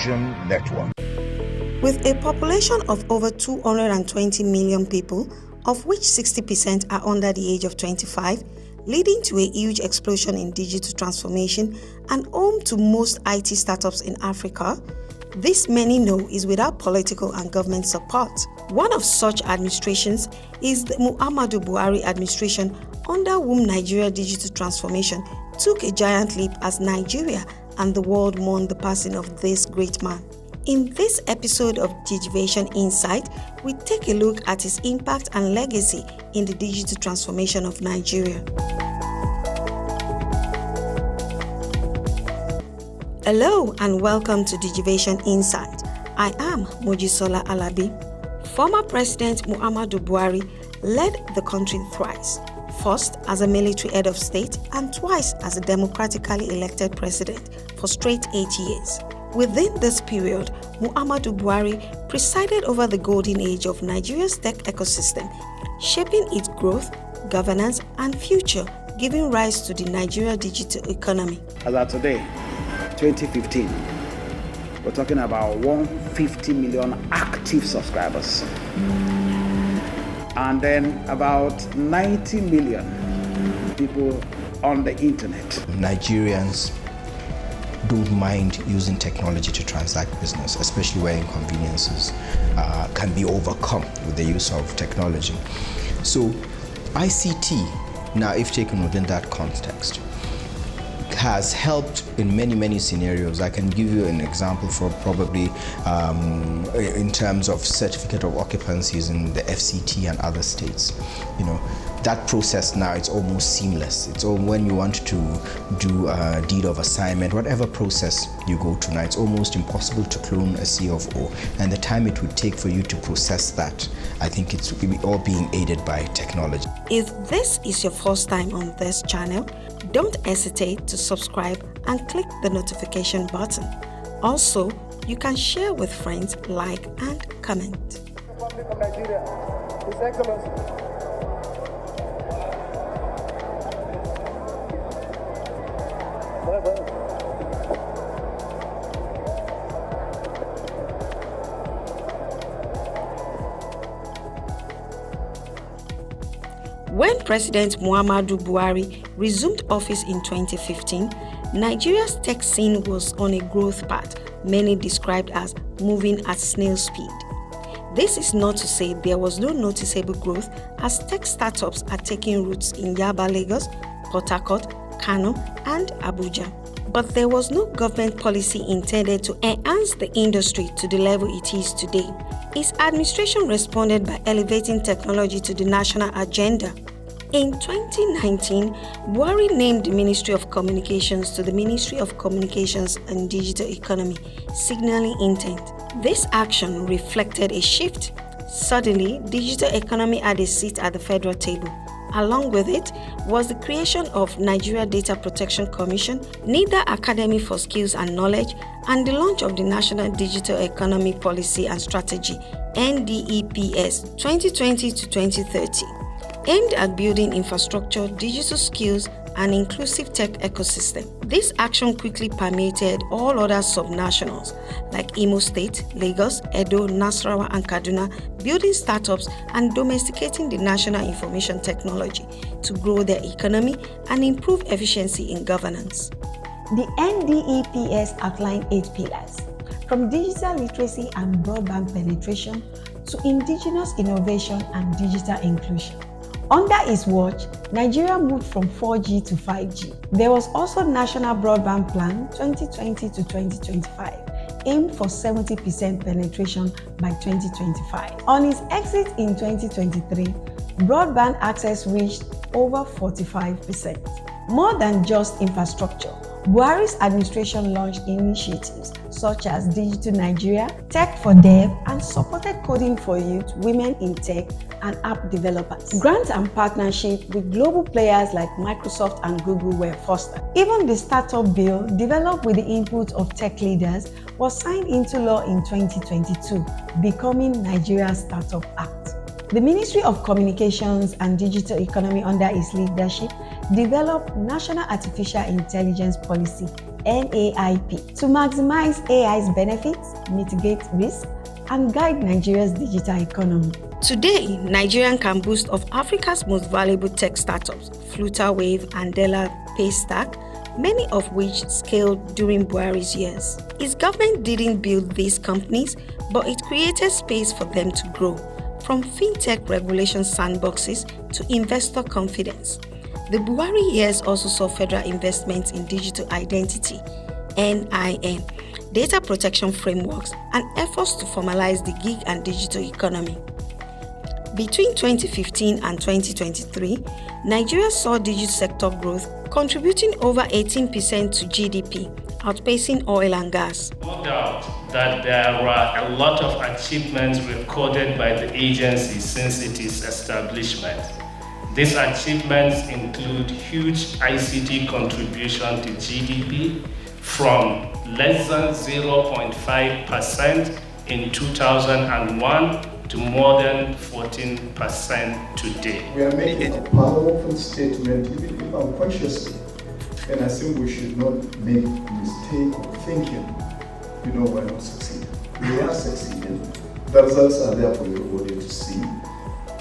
Television Network. With a population of over 220 million people, of which 60% are under the age of 25, leading to a huge explosion in digital transformation and home to most IT startups in Africa, this many know is without political and government support. One of such administrations is the Muhammadu Buhari administration, under whom Nigeria digital transformation took a giant leap as Nigeria and the world mourned the passing of this great man. In this episode of Digivation Insight, we take a look at his impact and legacy in the digital transformation of Nigeria. Hello and welcome to Digivation Insight. I am Mojisola Alabi. Former President Muhammadu Buhari led the country thrice, first as a military head of state and twice as a democratically elected president for straight 8 years. Within this period, Muhammadu Buhari presided over the golden age of Nigeria's tech ecosystem, shaping its growth, governance, and future, giving rise to the Nigeria digital economy. As of today, 2015, we're talking about 150 million active subscribers. And then about 90 million people on the internet. Nigerians don't mind using technology to transact business, especially where inconveniences can be overcome with the use of technology. So ICT, now if taken within that context, has helped in many scenarios. I can give you an example for probably in terms of certificate of occupancies in the FCT and other states. You know, that process now, it's almost seamless. It's all when you want to do a deed of assignment, whatever process you go to now, it's almost impossible to clone a CFO, and the time it would take for you to process that, I think it's all being aided by technology. If this is your first time on this channel, don't hesitate to subscribe and click the notification button. Also, you can share with friends, like and comment. Republic of Nigeria, His Excellency. When President Muhammadu Buhari resumed office in 2015, Nigeria's tech scene was on a growth path, many described as moving at snail speed. This is not to say there was no noticeable growth, as tech startups are taking roots in Yaba Lagos, Port Harcourt, Kano and Abuja. But there was no government policy intended to enhance the industry to the level it is today. His administration responded by elevating technology to the national agenda. In 2019, Buhari named the Ministry of Communications to the Ministry of Communications and Digital Economy, signaling intent. This action reflected a shift. Suddenly, digital economy had a seat at the federal table. Along with it was the creation of Nigeria Data Protection Commission, NIDA Academy for Skills and Knowledge, and the launch of the National Digital Economy Policy and Strategy, NDEPS 2020 to 2030, aimed at building infrastructure, digital skills, and inclusive tech ecosystem. This action quickly permeated all other subnationals like Imo State, Lagos, Edo, Nasarawa, and Kaduna, building startups and domesticating the national information technology to grow their economy and improve efficiency in governance. The NDEPS outlined 8 pillars, from digital literacy and broadband penetration to indigenous innovation and digital inclusion. Under his watch, Nigeria moved from 4G to 5G. There was also National Broadband Plan 2020 to 2025, aimed for 70% penetration by 2025. On his exit in 2023, broadband access reached over 45%. More than just infrastructure, Buhari's administration launched initiatives such as Digital Nigeria, Tech for Dev, and supported coding for youth, women in tech, and app developers. Grants and partnership with global players like Microsoft and Google were fostered. Even the startup bill, developed with the input of tech leaders, was signed into law in 2022, becoming Nigeria's Startup Act. The Ministry of Communications and Digital Economy under his leadership developed National Artificial Intelligence Policy NAIP to maximize AI's benefits, mitigate risk, and guide Nigeria's digital economy. Today, Nigerian can boast of Africa's most valuable tech startups, Flutterwave and Della Paystack, many of which scaled during Buhari's years. His government didn't build these companies, but it created space for them to grow, from fintech regulation sandboxes to investor confidence. The Buhari years also saw federal investments in digital identity, NIN, data protection frameworks, and efforts to formalize the gig and digital economy. Between 2015 and 2023, Nigeria saw digital sector growth contributing over 18% to GDP, outpacing oil and gas. No doubt that there were a lot of achievements recorded by the agency since its establishment. These achievements include huge ICT contribution to GDP from less than 0.5% in 2001 to more than 14% today. We are making a powerful statement, even if unconsciously, and I think we should not make a mistake of thinking, we're not succeeding. We are succeeding. The results are there for everybody to see,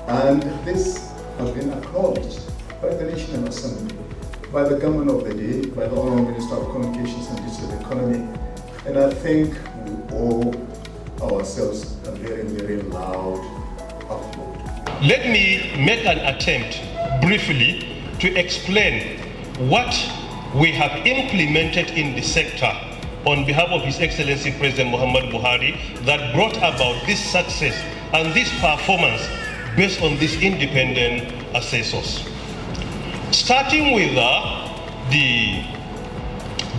and this has been acknowledged by the National Assembly, by the government of the day, by the Honorable Minister of Communications and Digital Economy, and I think we owe ourselves a very, very loud applause. Let me make an attempt briefly to explain what we have implemented in the sector on behalf of His Excellency President Muhammadu Buhari that brought about this success and this performance based on these independent assessors. Starting with the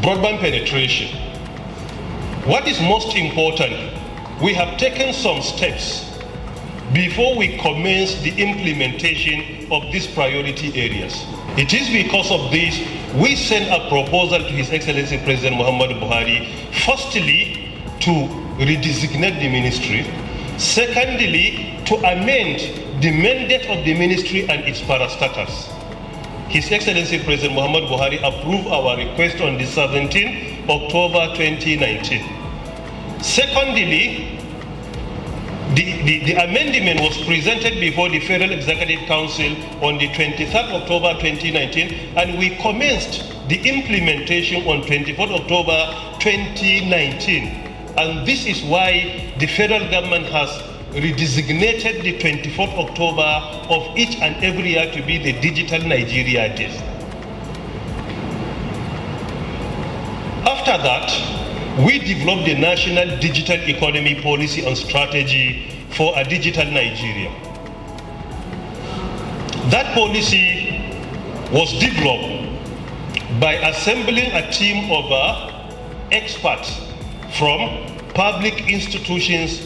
broadband penetration, what is most important, we have taken some steps before we commence the implementation of these priority areas. It is because of this we sent a proposal to His Excellency President Muhammadu Buhari, firstly to redesignate the ministry, secondly to amend the mandate of the ministry and its parastatals. His Excellency President Muhammadu Buhari approved our request on the 17th October 2019. Secondly, the amendment was presented before the Federal Executive Council on the 23rd October 2019, and we commenced the implementation on 24th October 2019. And this is why the federal government has redesignated the 24th October of each and every year to be the Digital Nigeria Day. After that, we developed the National Digital Economy Policy and Strategy for a Digital Nigeria. That policy was developed by assembling a team of experts from public institutions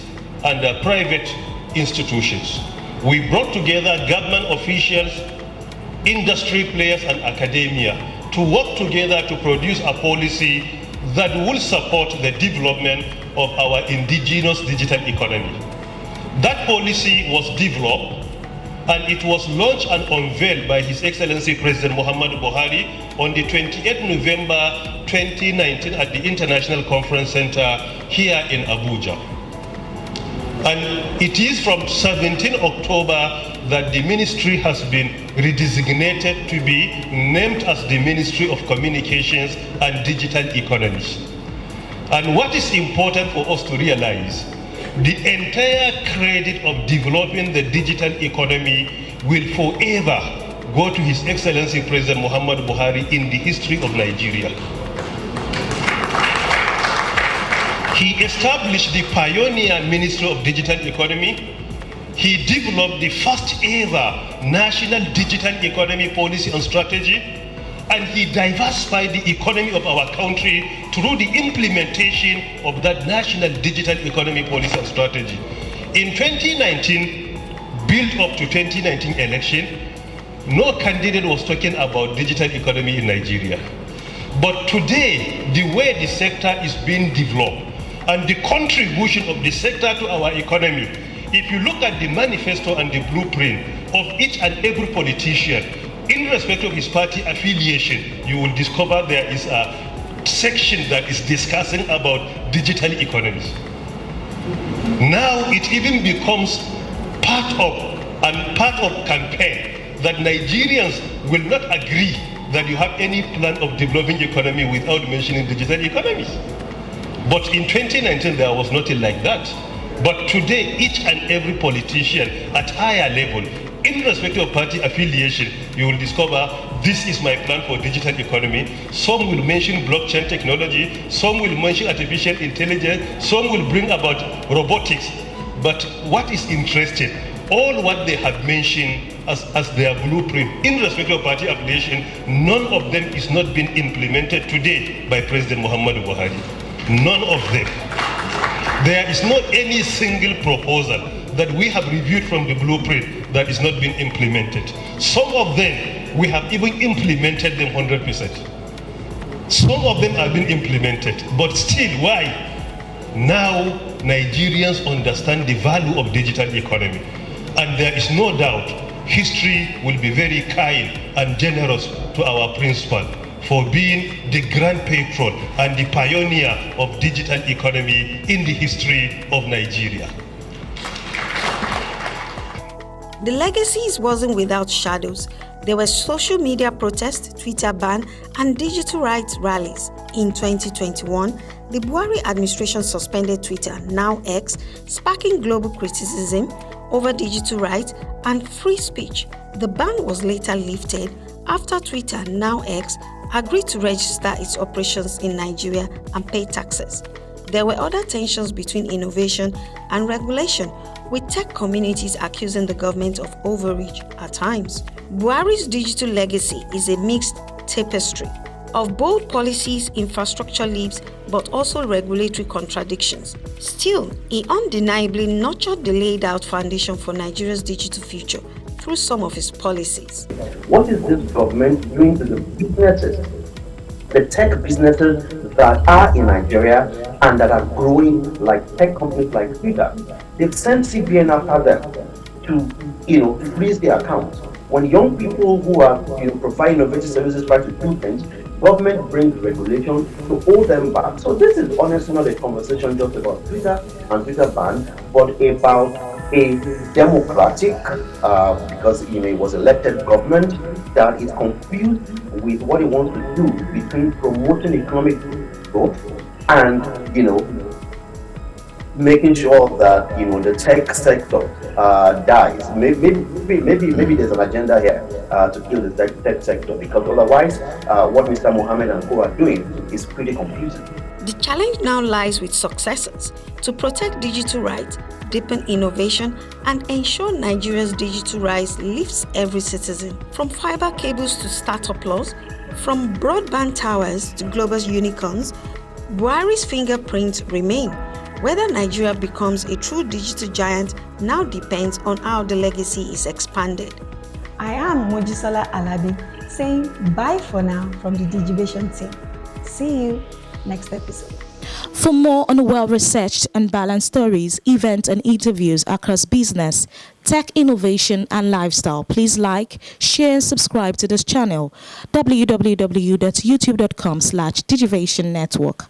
and private institutions. We brought together government officials, industry players, and academia to work together to produce a policy that will support the development of our indigenous digital economy. That policy was developed and it was launched and unveiled by His Excellency President Muhammadu Buhari on the 28th November 2019 at the International Conference Center here in Abuja. And it is from 17 October that the ministry has been redesignated to be named as the Ministry of Communications and Digital Economies. And what is important for us to realize, the entire credit of developing the digital economy will forever go to His Excellency President Muhammadu Buhari in the history of Nigeria. He established the pioneer Ministry of Digital Economy. He developed the first ever National Digital Economy Policy and Strategy, and he diversified the economy of our country through the implementation of that National Digital Economy Policy and Strategy. In 2019, built up to 2019 election, no candidate was talking about digital economy in Nigeria. But today, the way the sector is being developed and the contribution of the sector to our economy, if you look at the manifesto and the blueprint of each and every politician, in respect of his party affiliation, you will discover there is a section that is discussing about digital economies. Now it even becomes part of campaign that Nigerians will not agree that you have any plan of developing economy without mentioning digital economies. But in 2019 there was nothing like that. But today each and every politician at higher level, irrespective of party affiliation, you will discover this is my plan for digital economy. Some will mention blockchain technology, some will mention artificial intelligence, some will bring about robotics. But what is interesting, all what they have mentioned as their blueprint, irrespective of party affiliation, none of them is not being implemented today by President Buhari. None of them. There is not any single proposal that we have reviewed from the blueprint that is not being implemented. Some of them, we have even implemented them 100%. Some of them have been implemented, but still, why? Now, Nigerians understand the value of digital economy. And there is no doubt, history will be very kind and generous to our principal for being the grand patron and the pioneer of digital economy in the history of Nigeria. The legacies wasn't without shadows. There were social media protests, Twitter ban, and digital rights rallies. In 2021, the Buhari administration suspended Twitter, now X, sparking global criticism over digital rights and free speech. The ban was later lifted after Twitter, now X, agreed to register its operations in Nigeria and pay taxes. There were other tensions between innovation and regulation, with tech communities accusing the government of overreach at times. Buhari's digital legacy is a mixed tapestry of bold policies, infrastructure leaps, but also regulatory contradictions. Still, he undeniably nurtured the laid out foundation for Nigeria's digital future through some of his policies. What is this government doing to the businesses, the tech businesses that are in Nigeria and that are growing, like tech companies like Twitter? They've sent CBN after them to, freeze their accounts. When young people who are, provide innovative services try to do things, government brings regulation to hold them back. So this is honestly not a conversation just about Twitter and Twitter ban, but about a democratic, because it was elected government that is confused with what it wants to do between promoting economic growth and, making sure that the tech sector dies. Maybe there's an agenda here to kill the tech sector, because otherwise what Mr. Mohammed and co are doing is pretty confusing. The challenge now lies with successors to protect digital rights, deepen innovation, and ensure Nigeria's digital rise lifts every citizen. From fiber cables to startup laws, from broadband towers to global unicorns, Buhari's fingerprints remain. Whether Nigeria becomes a true digital giant now depends on how the legacy is expanded. I am Mojisola Alabi saying bye for now from the Digivation team. See you next episode. For more on well-researched and balanced stories, events and interviews across business, tech innovation and lifestyle, please like, share and subscribe to this channel, www.youtube.com/Digivation Network.